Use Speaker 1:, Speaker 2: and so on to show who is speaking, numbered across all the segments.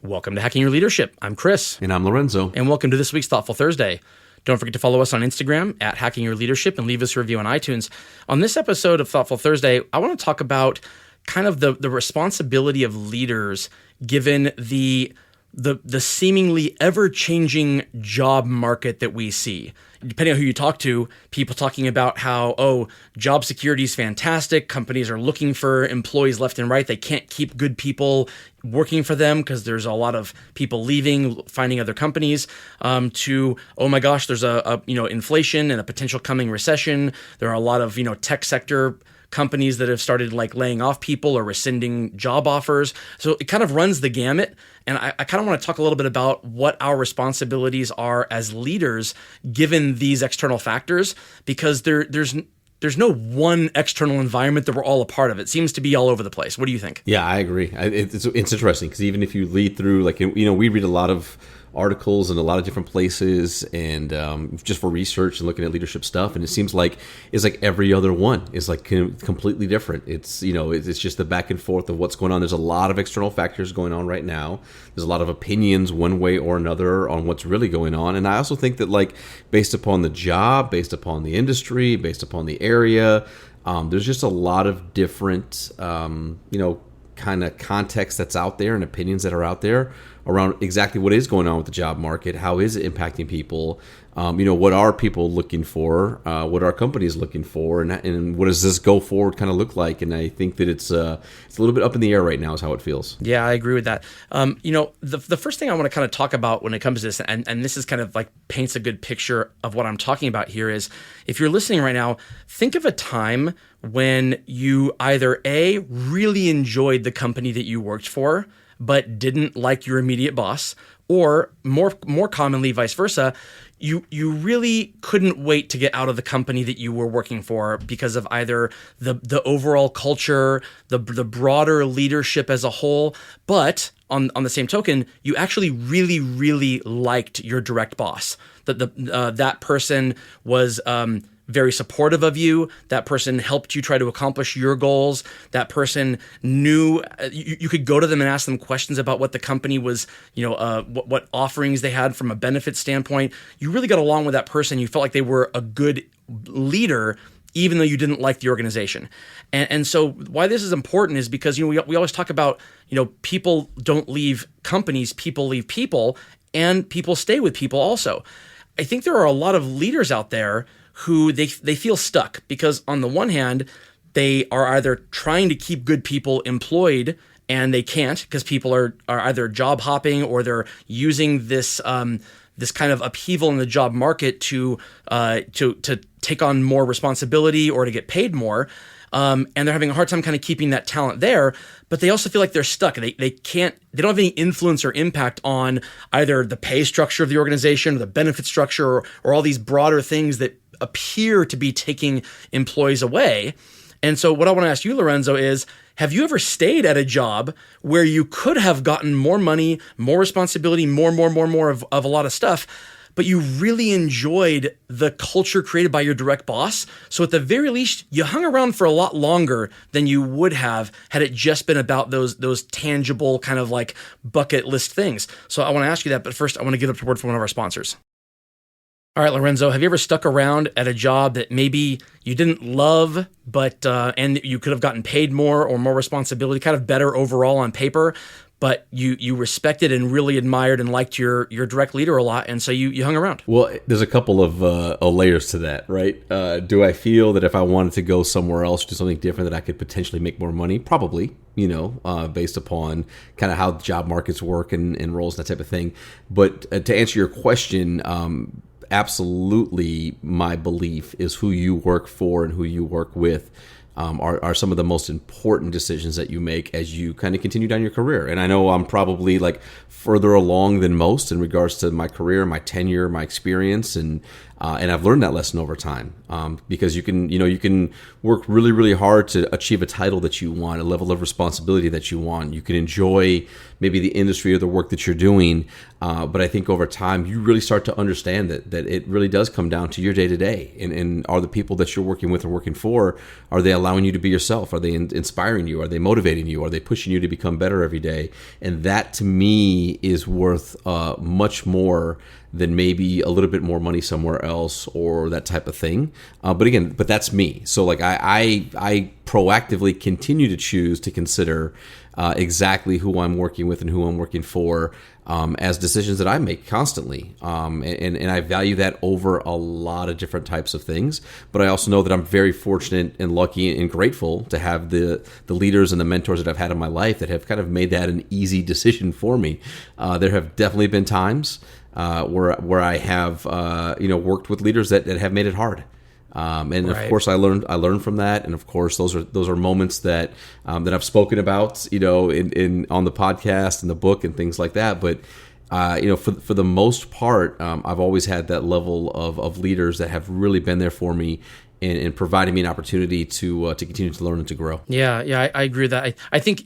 Speaker 1: Welcome to Hacking Your Leadership. I'm Chris.
Speaker 2: And I'm Lorenzo.
Speaker 1: And welcome to this week's Thoughtful Thursday. Don't forget to follow us on Instagram at Hacking Your Leadership and leave us a review on iTunes. On this episode of Thoughtful Thursday, I want to talk about kind of the responsibility of leaders given the seemingly ever-changing job market that we see. Depending on who you talk to, people talking about how, job security is fantastic. Companies are looking for employees left and right. They can't keep good people working for them because there's a lot of people leaving, finding other companies, to, oh my gosh, there's a inflation and a potential coming recession. There are a lot of, tech sector companies that have started laying off people or rescinding job offers. So it kind of runs the gamut. And I kind of want to talk a little bit about what our responsibilities are as leaders given these external factors, because there's no one external environment that we're all a part of. It seems to be all over the place. What do you think?
Speaker 2: Yeah, I agree. It's interesting because even if you lead through, we read a lot of articles in a lot of different places and just for research and looking at leadership stuff, and it seems like it's like every other one is completely different. It's it's just the back and forth of what's going on. There's a lot of external factors going on right now. There's a lot of opinions one way or another on what's really going on, and I also think that based upon the job, based upon the industry, based upon the area, there's just a lot of different kind of context that's out there and opinions that are out there around exactly what is going on with the job market. How is it impacting people? What are people looking for? What are companies looking for? And what does this go forward kind of look like? And I think that it's a little bit up in the air right now is how it feels.
Speaker 1: Yeah, I agree with that. The first thing I want to kind of talk about when it comes to this, and this is kind of paints a good picture of what I'm talking about here, is if you're listening right now, think of a time when you either A, really enjoyed the company that you worked for, but didn't like your immediate boss, or more commonly vice versa, you really couldn't wait to get out of the company that you were working for because of either the overall culture, the broader leadership as a whole, but on the same token, you actually really, really liked your direct boss. That person was very supportive of you. That person helped you try to accomplish your goals. That person knew you could go to them and ask them questions about what the company was, what offerings they had from a benefit standpoint. You really got along with that person. You felt like they were a good leader, even though you didn't like the organization. And so why this is important is because, we always talk about, people don't leave companies, people leave people, and people stay with people also. I think there are a lot of leaders out there who they feel stuck because on the one hand, they are either trying to keep good people employed and they can't because people are either job hopping or they're using this kind of upheaval in the job market to take on more responsibility or to get paid more. And they're having a hard time kind of keeping that talent there, but they also feel like they're stuck. They don't have any influence or impact on either the pay structure of the organization or the benefit structure or all these broader things that appear to be taking employees away. And so what I want to ask you, Lorenzo, is have you ever stayed at a job where you could have gotten more money, more responsibility, more of a lot of stuff, but you really enjoyed the culture created by your direct boss? So at the very least, you hung around for a lot longer than you would have had it just been about those tangible kind of bucket list things. So I want to ask you that, but first I want to give up the word for one of our sponsors. All right, Lorenzo, have you ever stuck around at a job that maybe you didn't love, but and you could have gotten paid more or more responsibility, kind of better overall on paper, but you respected and really admired and liked your direct leader a lot, and so you hung around?
Speaker 2: Well, there's a couple of layers to that, right? Do I feel that if I wanted to go somewhere else, do something different, that I could potentially make more money? Probably, based upon kind of how job markets work and roles, that type of thing. But to answer your question, absolutely, my belief is who you work for and who you work with are some of the most important decisions that you make as you kind of continue down your career. And I know I'm probably further along than most in regards to my career, my tenure, my experience, and And I've learned that lesson over time, because you can work really, really hard to achieve a title that you want, a level of responsibility that you want. You can enjoy maybe the industry or the work that you're doing. But I think over time, you really start to understand that it really does come down to your day to day. And are the people that you're working with and working for, are they allowing you to be yourself? Are they inspiring you? Are they motivating you? Are they pushing you to become better every day? And that to me is worth much more than maybe a little bit more money somewhere else or that type of thing. But that's me. So like I proactively continue to choose to consider exactly who I'm working with and who I'm working for as decisions that I make constantly. And I value that over a lot of different types of things. But I also know that I'm very fortunate and lucky and grateful to have the leaders and the mentors that I've had in my life that have kind of made that an easy decision for me. There have definitely been times where I have worked with leaders that have made it hard. And
Speaker 1: Right.
Speaker 2: of course, I learned from that, and of course, those are moments that I've spoken about, in on the podcast and the book and things like that. But for the most part, I've always had that level of leaders that have really been there for me and providing me an opportunity to continue to learn and to grow.
Speaker 1: Yeah, I agree with that. I think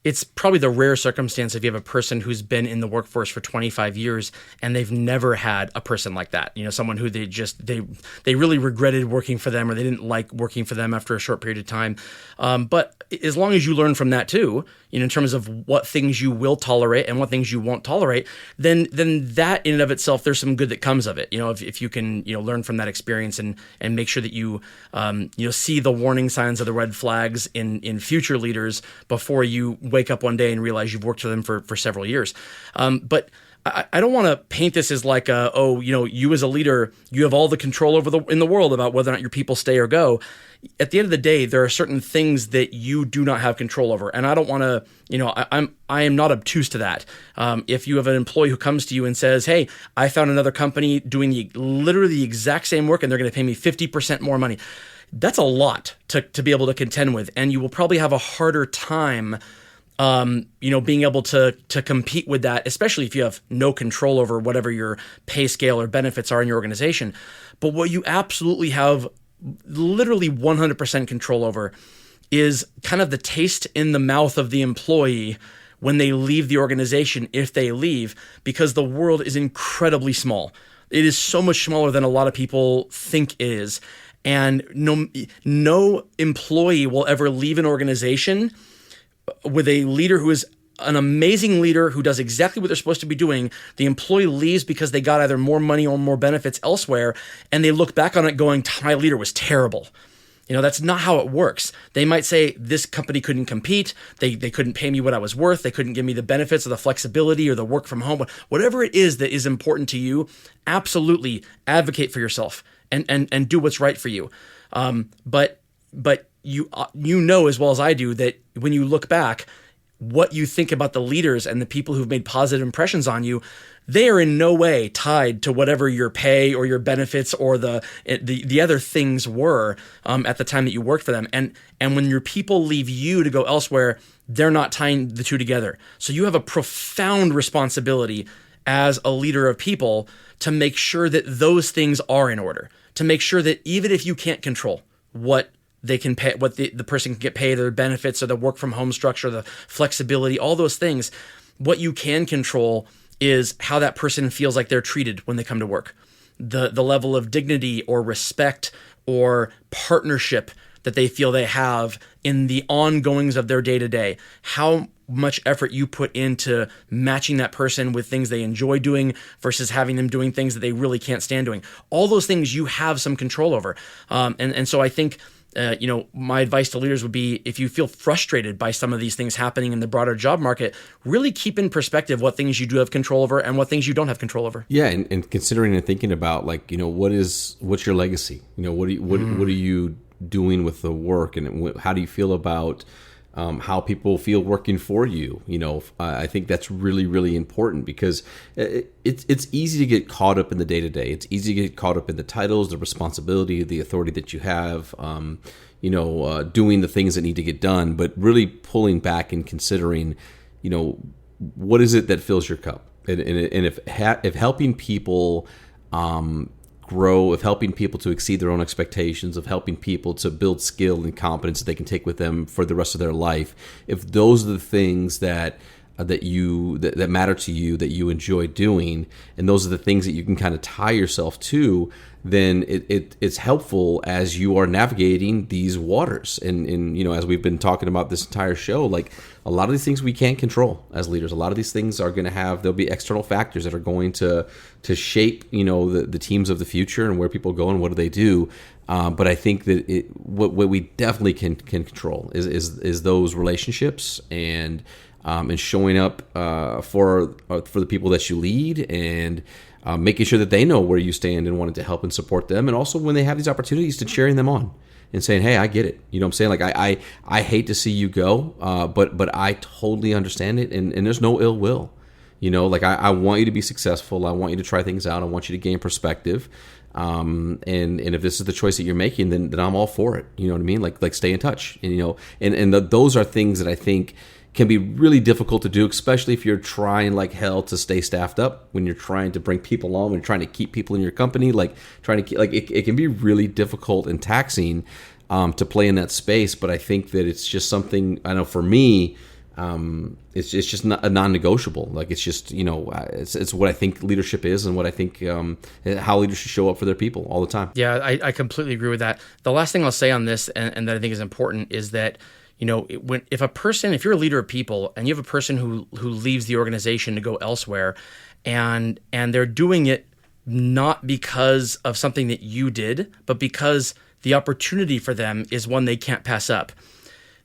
Speaker 1: it's probably the rare circumstance if you have a person who's been in the workforce for 25 years and they've never had a person like that. Someone who they really regretted working for them, or they didn't like working for them after a short period of time. But as long as you learn from that too, in terms of what things you will tolerate and what things you won't tolerate, then that in and of itself, there's some good that comes of it. If you can learn from that experience and make sure that you see the warning signs of the red flags in future leaders before you wake up one day and realize you've worked for them for several years. But I don't want to paint this as like you as a leader, you have all the control in the world about whether or not your people stay or go. At the end of the day, there are certain things that you do not have control over, and I don't want to. I am not obtuse to that. If you have an employee who comes to you and says, "Hey, I found another company doing literally the exact same work, and they're going to pay me 50% more money," that's a lot to be able to contend with, and you will probably have a harder time being able to compete with that, especially if you have no control over whatever your pay scale or benefits are in your organization. But what you absolutely have literally 100% control over is kind of the taste in the mouth of the employee when they leave the organization, if they leave, because the world is incredibly small. It is so much smaller than a lot of people think it is. And no employee will ever leave an organization with a leader who is an amazing leader who does exactly what they're supposed to be doing. The employee leaves because they got either more money or more benefits elsewhere, and they look back on it going, "My leader was terrible." That's not how it works. They might say, "This company couldn't compete. They couldn't pay me what I was worth. They couldn't give me the benefits or the flexibility or the work from home." Whatever it is that is important to you, absolutely advocate for yourself and do what's right for you. But you know as well as I do that when you look back, what you think about the leaders and the people who've made positive impressions on you, they are in no way tied to whatever your pay or your benefits or the other things were at the time that you worked for them. And when your people leave you to go elsewhere, they're not tying the two together. So you have a profound responsibility as a leader of people to make sure that those things are in order, to make sure that even if you can't control what they can pay, what the person can get paid, or their benefits, or the work from home structure, the flexibility, all those things, what you can control is how that person feels like they're treated when they come to work. The level of dignity or respect or partnership that they feel they have in the ongoings of their day-to-day. How much effort you put into matching that person with things they enjoy doing versus having them doing things that they really can't stand doing. All those things you have some control over. And so I think my advice to leaders would be, if you feel frustrated by some of these things happening in the broader job market, really keep in perspective what things you do have control over and what things you don't have control over.
Speaker 2: Yeah, and considering and thinking about what's your legacy? What are you doing with the work, and how do you feel about how people feel working for you? I think that's really, really important, because it's easy to get caught up in the day-to-day. It's easy to get caught up in the titles, the responsibility, the authority that you have, doing the things that need to get done, but really pulling back and considering, what is it that fills your cup? And if helping people grow, of helping people to exceed their own expectations, of helping people to build skill and competence that they can take with them for the rest of their life, if those are the things that matter to you, that you enjoy doing, and those are the things that you can kind of tie yourself to, then it's helpful as you are navigating these waters. And as we've been talking about this entire show, like a lot of these things we can't control as leaders. A lot of these things are going to there'll be external factors that are going to shape, the teams of the future and where people go and what do they do. But I think that what we definitely can control is those relationships and showing up for the people that you lead, and making sure that they know where you stand and wanting to help and support them. And also when they have these opportunities, to cheering them on and saying, hey, I get it. You know what I'm saying? Like I hate to see you go, but I totally understand it. And there's no ill will. Like I want you to be successful. I want you to try things out. I want you to gain perspective. And if this is the choice that you're making, then I'm all for it. You know what I mean? Like stay in touch. And those are things that I think can be really difficult to do, especially if you're trying like hell to stay staffed up, when you're trying to bring people on, when you're trying to keep people in your company, like trying to keep, it can be really difficult and taxing to play in that space. But I think that it's just something, I know for me, it's just not a non-negotiable. Like it's just, it's what I think leadership is, and what I think how leaders should show up for their people all the time.
Speaker 1: Yeah, I completely agree with that. The last thing I'll say on this, and that I think is important, is that if you're a leader of people and you have a person who leaves the organization to go elsewhere, and they're doing it not because of something that you did, but because the opportunity for them is one they can't pass up,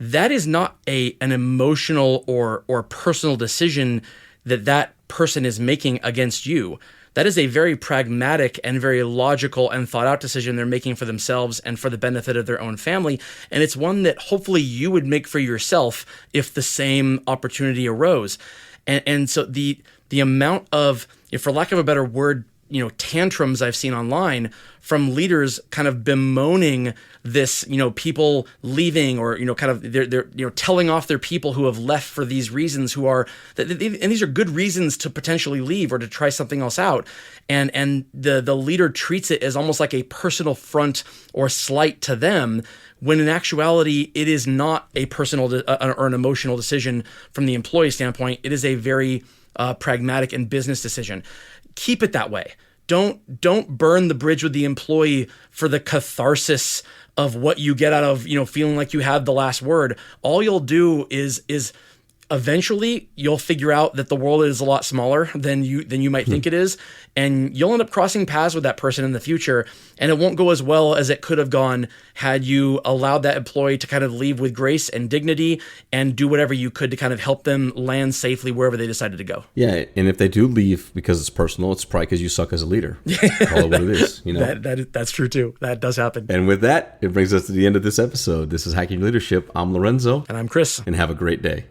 Speaker 1: that is not an emotional or personal decision that person is making against you. That is a very pragmatic and very logical and thought out decision they're making for themselves and for the benefit of their own family. And it's one that hopefully you would make for yourself if the same opportunity arose. And so the amount of, for lack of a better word, tantrums I've seen online from leaders kind of bemoaning this, people leaving, or, kind of they're telling off their people who have left for these reasons, and these are good reasons to potentially leave or to try something else out. And the leader treats it as almost like a personal affront or slight to them, when in actuality, it is not a personal or an emotional decision from the employee standpoint. It is a very pragmatic and business decision. Keep it that way. Don't burn the bridge with the employee for the catharsis of what you get out of, feeling like you have the last word. All you'll do is eventually you'll figure out that the world is a lot smaller than you might think it is, and you'll end up crossing paths with that person in the future, and it won't go as well as it could have gone had you allowed that employee to kind of leave with grace and dignity and do whatever you could to kind of help them land safely wherever they decided to go.
Speaker 2: Yeah, and if they do leave because it's personal, it's probably because you suck as a leader. Call it what it is.
Speaker 1: That's true too. That does happen.
Speaker 2: And with that, it brings us to the end of this episode. This is Hacking Leadership. I'm Lorenzo.
Speaker 1: And I'm Chris.
Speaker 2: And have a great day.